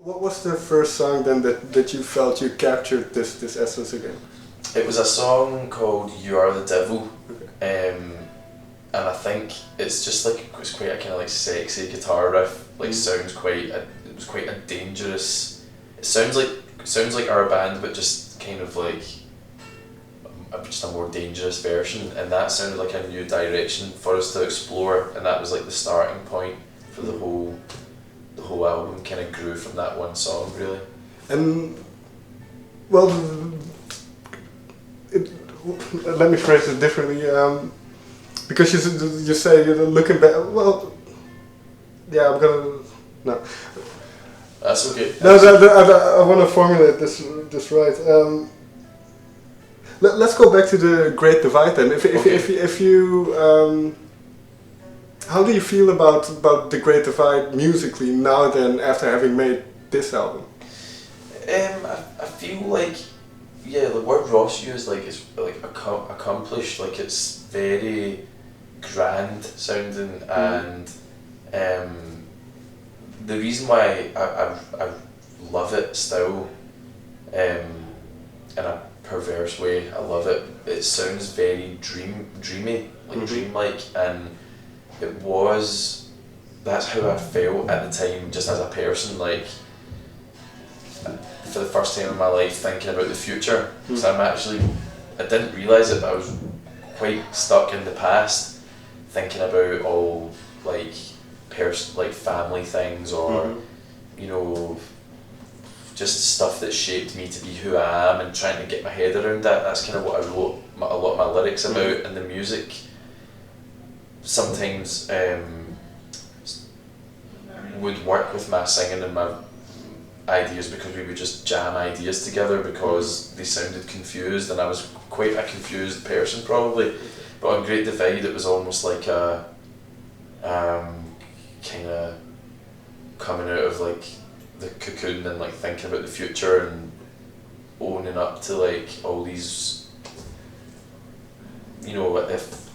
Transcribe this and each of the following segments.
What was the first song then that you felt you captured this essence again? It was a song called "You Are the Devil," Okay. and I think it's just like it's quite a kind of like sexy guitar riff. Like it was quite a dangerous. It sounds like our band, but just kind of like just a more dangerous version, and that sounded like a new direction for us to explore, and that was like the starting point for the whole album. Kind of grew from that one song, really. And well, let me phrase it differently. Because you say you're looking back. Well, yeah, I'm gonna no. That's okay. No, I want to formulate this right. Let's go back to the Great Divide then. If you how do you feel about the Great Divide musically now then, after having made this album? I feel like, yeah, the word Ross used like is like accomplished, like it's very grand sounding, and the reason why I love it still, in a perverse way, I love it. It sounds very dreamy, like dreamlike, and that's how I felt at the time, just as a person, like for the first time in my life thinking about the future. So I didn't realise it, but I was quite stuck in the past, thinking about all like family things, or you know, just stuff that shaped me to be who I am, and trying to get my head around that. That's kind of what I wrote a lot of my lyrics about, and the music sometimes would work with my singing and my ideas, because we would just jam ideas together because they sounded confused, and I was quite a confused person probably. But on Great Divide it was almost like a kind of coming out of like the cocoon and like thinking about the future and owning up to like all these, you know, if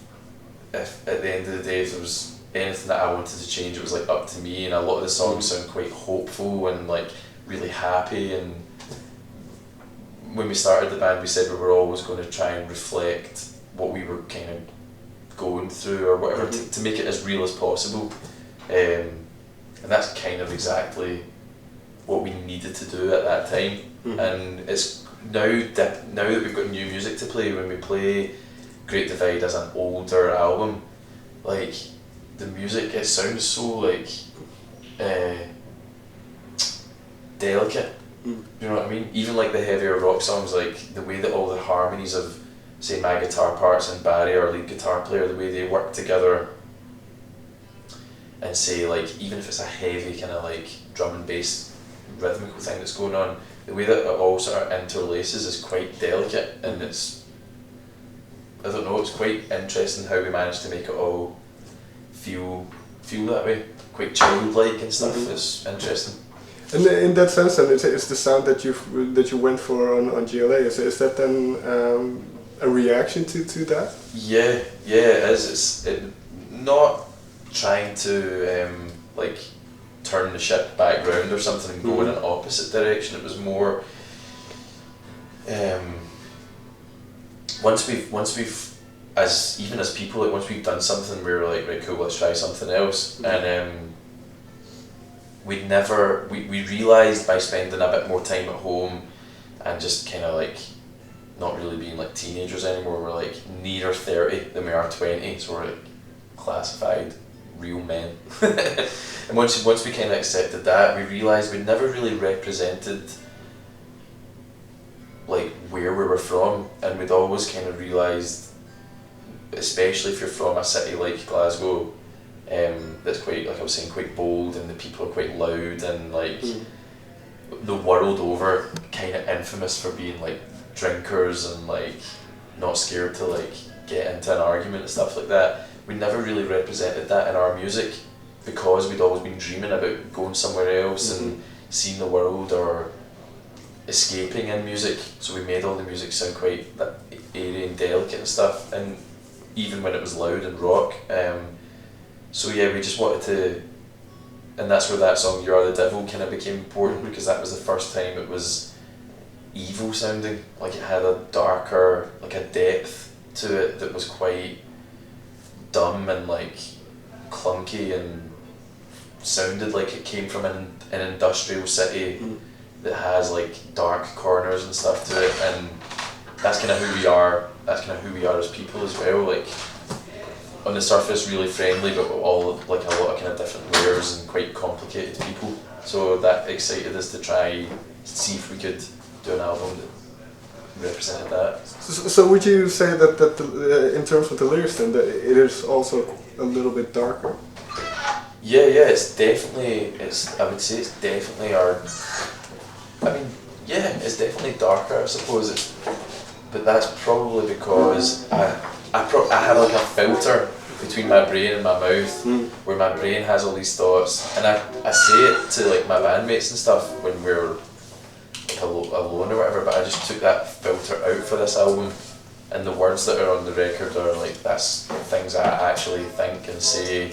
at the end of the day if there was anything that I wanted to change, it was like up to me. And a lot of the songs sound quite hopeful and like really happy, and when we started the band we said we were always going to try and reflect what we were kind of going through or whatever, to make it as real as possible, and that's kind of exactly what we needed to do at that time. And it's now that we've got new music to play, when we play Great Divide as an older album, like the music, it sounds so like delicate. You know what I mean? Even like the heavier rock songs, like the way that all the harmonies of, say, my guitar parts and Barry, our lead guitar player, the way they work together, and say like even if it's a heavy kind of like drum and bass rhythmical thing that's going on, the way that it all sort of interlaces is quite delicate, and it's, I don't know, it's quite interesting how we managed to make it all feel that way, quite childlike and stuff. It's interesting. And in that sense, then, it's the sound that you went for on GLA. Is that then a reaction to that? Yeah, it is. It's not trying to like turn the ship back round or something and go in an opposite direction. It was more once we've as people, like once we've done something, we were like, right, cool, let's try something else. And we realised by spending a bit more time at home and just kind of like not really being like teenagers anymore, we're like nearer 30 than we are 20, so we're like classified real men. And once we kind of accepted that, we realised we'd never really represented like where we were from, and we'd always kind of realised, especially if you're from a city like Glasgow, that's quite, like I was saying, quite bold, and the people are quite loud, and like the world over kind of infamous for being like drinkers and like not scared to like get into an argument and stuff like that. We never really represented that in our music, because we'd always been dreaming about going somewhere else and seeing the world or escaping in music. So we made all the music sound quite airy and delicate and stuff, and even when it was loud and rock. So yeah, we just wanted to and that's where that song "You Are the Devil" kind of became important, because that was the first time it was evil sounding. Like it had a darker, like a depth to it that was quite dumb and like clunky, and sounded like it came from an industrial city that has like dark corners and stuff to it, and that's kind of who we are. That's kind of who we are as people as well. Like on the surface, really friendly, but all like a lot of kind of different layers and quite complicated people. So that excited us to try see if we could do an album that represented that. So would you say that in terms of the lyrics, then, that it is also a little bit darker? Yeah, it's definitely. I would say it's definitely our. I mean, yeah, it's definitely darker, I suppose. But that's probably because I had like a filter between my brain and my mouth, where my brain has all these thoughts, and I say it to like my bandmates and stuff when we're like alone or whatever. But I just took that filter out for this album, and the words that are on the record are like that's things I actually think and say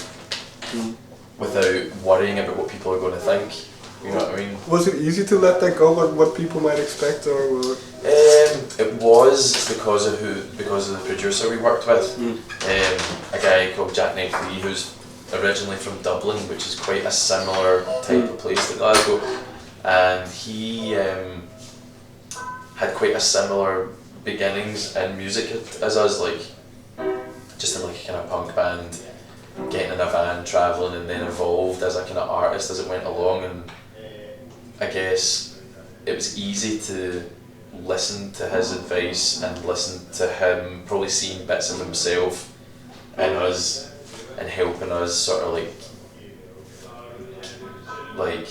without worrying about what people are going to think. You know what I mean? Was it easy to let that go? What people might expect, or? It was because of the producer we worked with, a guy called Jack Lee, who's originally from Dublin, which is quite a similar type of place to Glasgow, and he had quite a similar beginnings in music as us, like just in like a kind of punk band, getting in a van, travelling, and then evolved as a kind of artist as it went along. And I guess it was easy to listen to his advice and listen to him, probably seeing bits of himself in us and helping us sort of like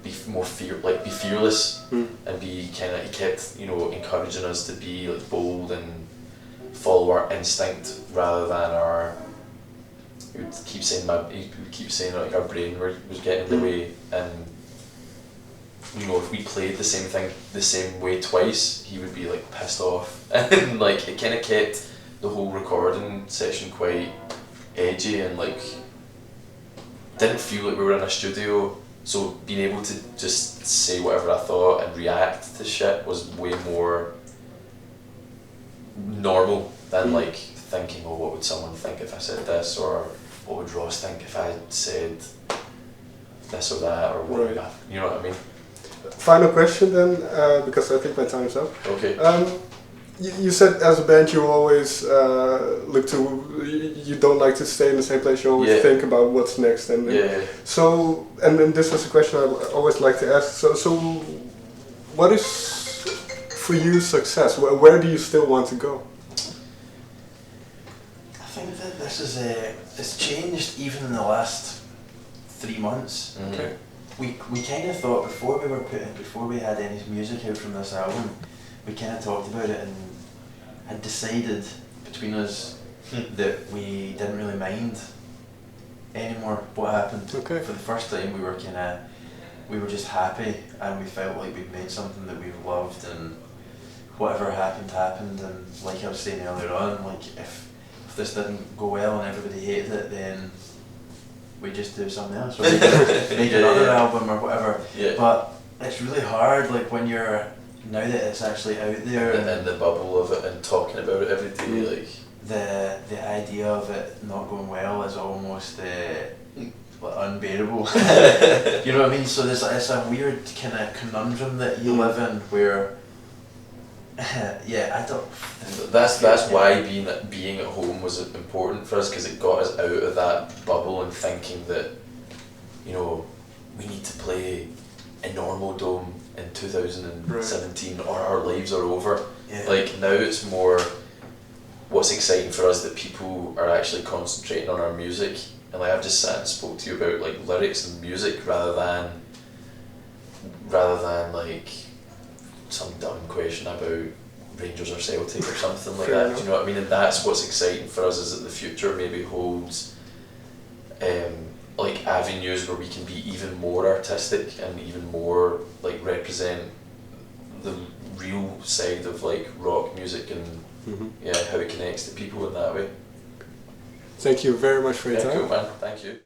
be more be fearless and be kind of, he kept, you know, encouraging us to be like bold and follow our instinct rather than our, he would keep saying like our brain was getting in the way. And you know, if we played the same thing the same way twice, he would be like pissed off. And like it kind of kept the whole recording session quite edgy and like didn't feel like we were in a studio. So being able to just say whatever I thought and react to shit was way more normal than like thinking, oh, what would someone think if I said this, or what would Ross think if I said this or that, or what, right. You know what I mean? Final question then, because I think my time's up. Okay. You said as a band you always look to, you don't like to stay in the same place, you always think about what's next. And so, and then this is a question I always like to ask, so what is for you success? Where do you still want to go? I think that this is, it's changed even in the last 3 months. Okay. We kind of thought before we had any music out from this album, we kind of talked about it and had decided between us that we didn't really mind anymore what happened. Okay. For the first time we were just happy, and we felt like we'd made something that we loved, and whatever happened. And like I was saying earlier on, like if this didn't go well and everybody hated it, then we just do something else, or make another album or whatever. Yeah. But it's really hard, like when you're, now that it's actually out there, and in the bubble of it and talking about it every day, like the idea of it not going well is almost unbearable. You know what I mean? So it's a weird kind of conundrum that you live in where I don't. That's why being at home was important for us, because it got us out of that bubble and thinking that, you know, we need to play a normal dome in 2017 or our lives are over. Yeah. Like now it's more what's exciting for us that people are actually concentrating on our music, and like I've just sat and spoke to you about like lyrics and music rather than like some dumb question about Rangers or Celtic or something like that. Do you know what I mean? And that's what's exciting for us, is that the future maybe holds like avenues where we can be even more artistic and even more like represent the real side of like rock music and how it connects to people in that way. Thank you very much for your time. Cool, man. Thank you.